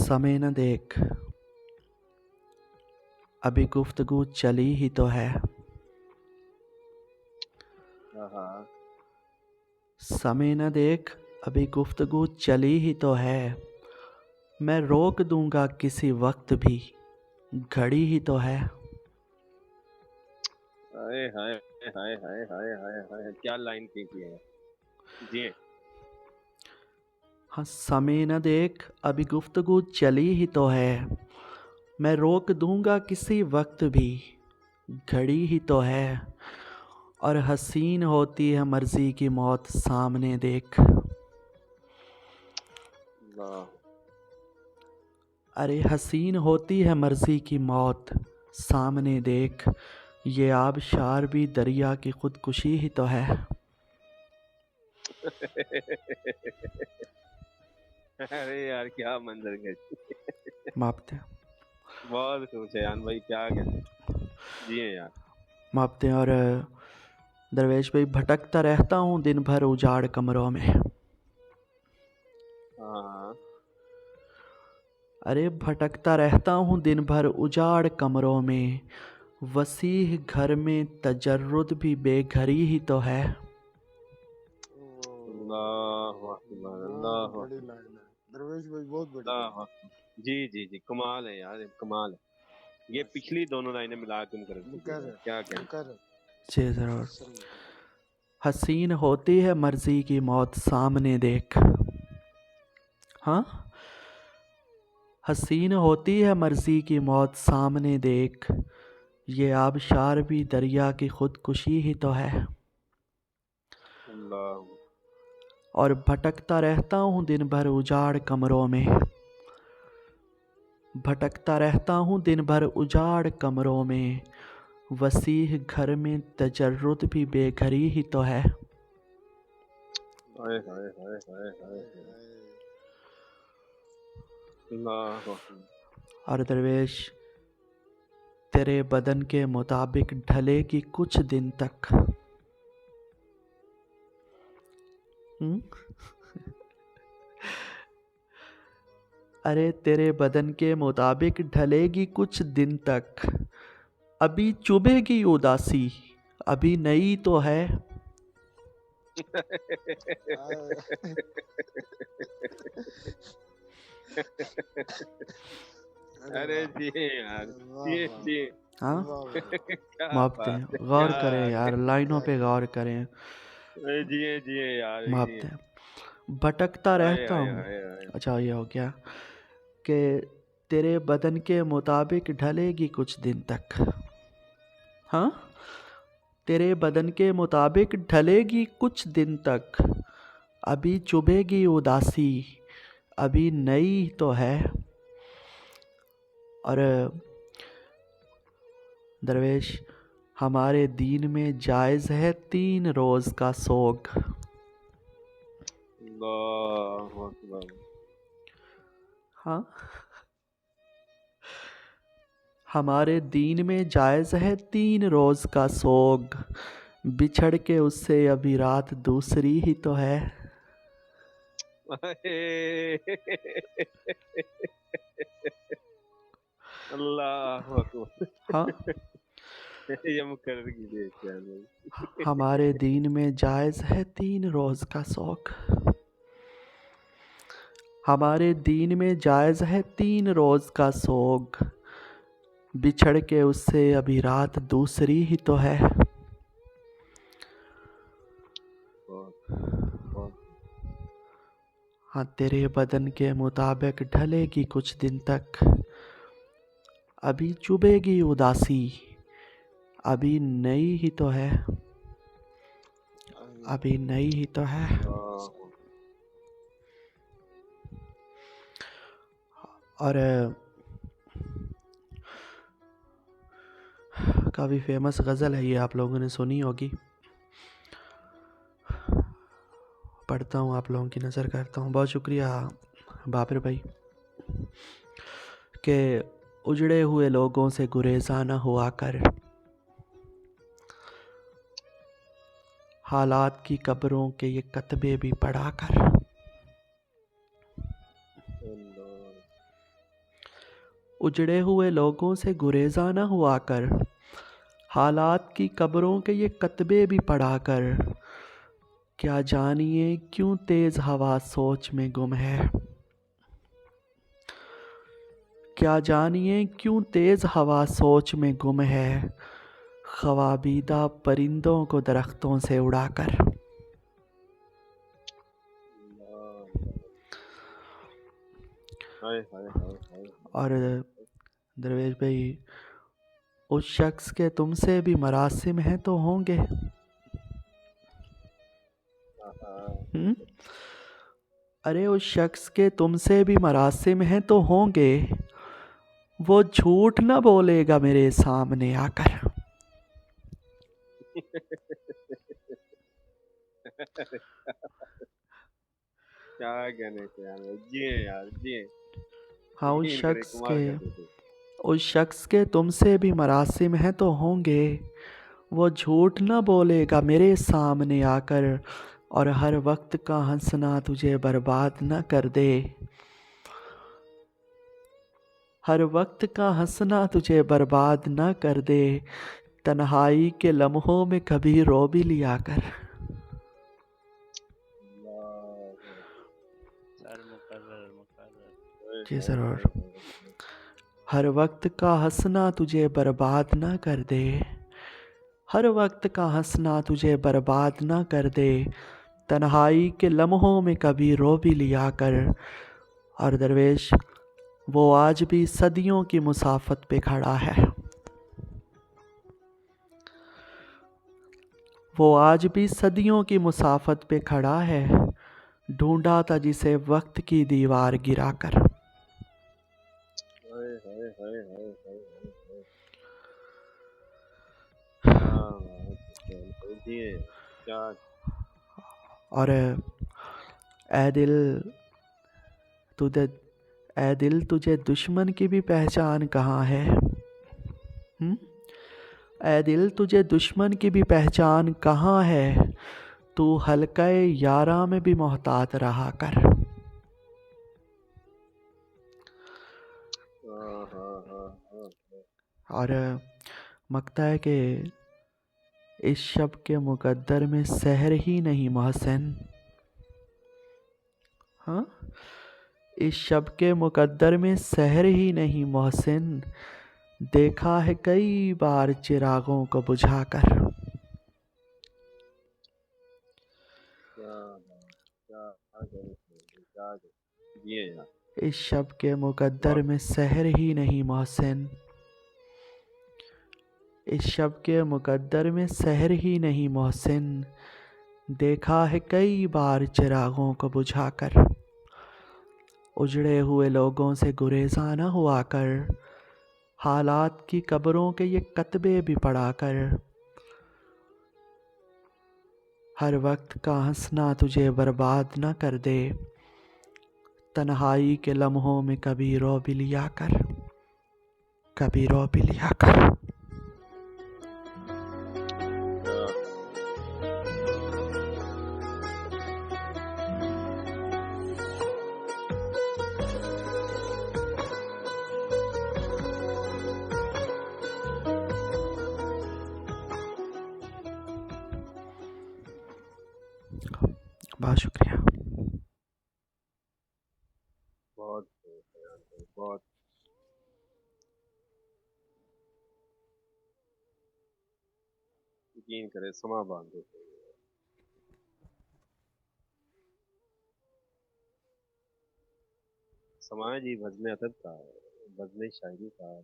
समय न देख, अभी गुफ्तगू चली ही तो है। हाँ। समय न देख, अभी गुफ्तगू चली ही तो है। मैं रोक दूंगा किसी वक्त भी, घड़ी ही तो है। हाय हाय हाय हाय हाय हाय हाय, क्या लाइन की है जी। हाँ, समय न देख, अभी गुफ्तगू चली ही तो है। मैं रोक दूंगा किसी वक्त भी, घड़ी ही तो है। और हसीन होती है मर्जी की मौत सामने देख। वाह। अरे हसीन होती है मर्जी की मौत सामने देख। ये आबशार भी दरिया की खुदकुशी ही तो है। अरे यार क्या मंजर है। मापते बहुत खुश है यार भाई, क्या कहते जी यार। मापते और दरवेश भाई, भटकता रहता हूँ दिन भर उजाड़ कमरों में। हाँ। अरे भटकता रहता हूँ दिन भर उजाड़ कमरों में। वसीह घर में तजर्रुद भी बेघरी ही तो है। अल्लाह अकबर, अल्लाह बहुत बड़ी लाइन है दरवेश भाई, बहुत बड़ी लाइन। अल्लाह। जी जी जी, कमाल है यार, कमाल है। ये पिछली दोनों लाइनें मिला के कर दीजिए, क्या कहते कर जी जरूर। सही है। हसीन होती है मर्जी की मौत सामने देख। हाँ, हसीन होती है मर्जी की मौत सामने देख। ये आबशार भी दरिया की खुदकुशी ही तो है। अल्लाह। और भटकता रहता हूँ दिन भर उजाड़ कमरों में। भटकता रहता हूँ दिन भर उजाड़ कमरों में। वसीह घर में तजर्रुद भी बेघरी ही तो है। हाय हाय हाय हाय हाय हाय। अल्लाह अकबर। और दरवेश, तेरे बदन के मुताबिक ढलेगी कुछ दिन तक। अरे तेरे बदन के मुताबिक ढलेगी कुछ दिन तक। अभी चुभेगी उदासी, अभी नई तो है। अरे जी यार, जी जी। हाँ, क्या मापते बात है, हैं, क्या गौर करें यार, लाइनों पे गौर करें। जिए जिए यार जी। मापते हैं। भटकता हाय रहता हाय हूँ। हाय हाय। अच्छा, ये हो गया कि तेरे बदन के मुताबिक ढलेगी कुछ दिन तक। हाँ, तेरे बदन के मुताबिक ढलेगी कुछ दिन तक। अभी चुभेगी उदासी, अभी नई तो है। और दरवेश, हमारे दीन में जायज़ है 3 रोज़ का सोग। अल्लाह अकबर। हाँ, हमारे दीन में जायज़ है 3 रोज़ का सोग। बिछड़ के उससे अभी रात दूसरी ही तो है। अल्लाह अकबर। हाँ, ये मुकर्रर कीजिए क्या भाई। हमारे दीन में जायज़ है 3 रोज़ का सोग। हमारे दीन में जायज़ है 3 रोज़ का सोग। बिछड़ के उससे अभी रात दूसरी ही तो है। हाँ, तेरे बदन के मुताबिक ढलेगी कुछ दिन तक। अभी चुभेगी उदासी, अभी नई ही तो है। अभी नई ही तो है। और काफ़ी फेमस गज़ल है ये, आप लोगों ने सुनी होगी। पढ़ता हूँ, आप लोगों की नज़र करता हूँ। बहुत शुक्रिया बाबर भाई। के उजड़े हुए लोगों से गुरेज़ा न हुआ कर। हालात की कब्रों के ये कतबे भी पढ़ा कर। उजड़े हुए लोगों से गुरेजा न हुआ कर, हालात की कब्रों के ये कतबे भी पढ़ा कर। क्या जानिए क्यों तेज हवा सोच में गुम है, क्या जानिए क्यों तेज हवा सोच में गुम है, ख्वाबीदा परिंदों को दरख्तों से उड़ाकर। हाय हाय हाय हाय। और दरवेश भाई, उस शख्स के तुमसे भी मरासिम हैं तो होंगे। अरे उस शख्स के तुमसे भी मरासिम हैं तो होंगे, वो झूठ न बोलेगा मेरे सामने आकर। क्या कहने थे यार, यार जिए। हाँ, यकीन करे, कमाल कर देते। उस शख्स के तुमसे भी मरासिम हैं तो होंगे, वो झूठ न बोलेगा मेरे सामने आकर, और हर वक्त का हंसना तुझे बर्बाद न कर दे, हर वक्त का हंसना तुझे बर्बाद न कर दे, तन्हाई के लम्हों में कभी रो भी लिया कर। जी जरूर। हर वक्त का हंसना तुझे बर्बाद न कर दे, हर वक्त का हंसना तुझे बर्बाद न कर दे, तन्हाई के लम्हों में कभी रो भी लिया कर। और दरवेश, वो आज भी सदियों की मुसाफत पे खड़ा है, वो आज भी सदियों की मुसाफत पे खड़ा है, ढूंढा था जिसे वक्त की दीवार गिराकर। हाय हाय हाय हाय हाय हाय। क्या। और ए दिल तुझे दुश्मन की भी पहचान कहाँ है। ए दिल तुझे दुश्मन की भी पहचान कहाँ है, तू हल्का यारा में भी मोहतात रहा कर। और मकता है कि इस शब के मुकद्दर में सहर ही नहीं मोहसिन। हाँ, इस शब के मुकद्दर में सहर ही नहीं मोहसिन, देखा है कई बार चिरागों को बुझाकर। इस शब के मुकद्दर में सहर ही नहीं मोहसिन, इस शब के मुकद्दर में सहर ही नहीं मोहसिन, देखा है कई बार चिरागों को बुझाकर। उजड़े हुए लोगों से गुरेजा न हुआ कर, हालात की कब्रों के ये कतबे भी पढ़ा कर। हर वक्त का हंसना तुझे बर्बाद न कर दे, तन्हाई के लम्हों में कभी रो भी लिया कर, कभी रो भी लिया कर। बहुत शुक्रिया। बहुत बहुत यकीन करे, समा बांध देते। समाज ही वज़्न अदब का, वज़्न शायरी का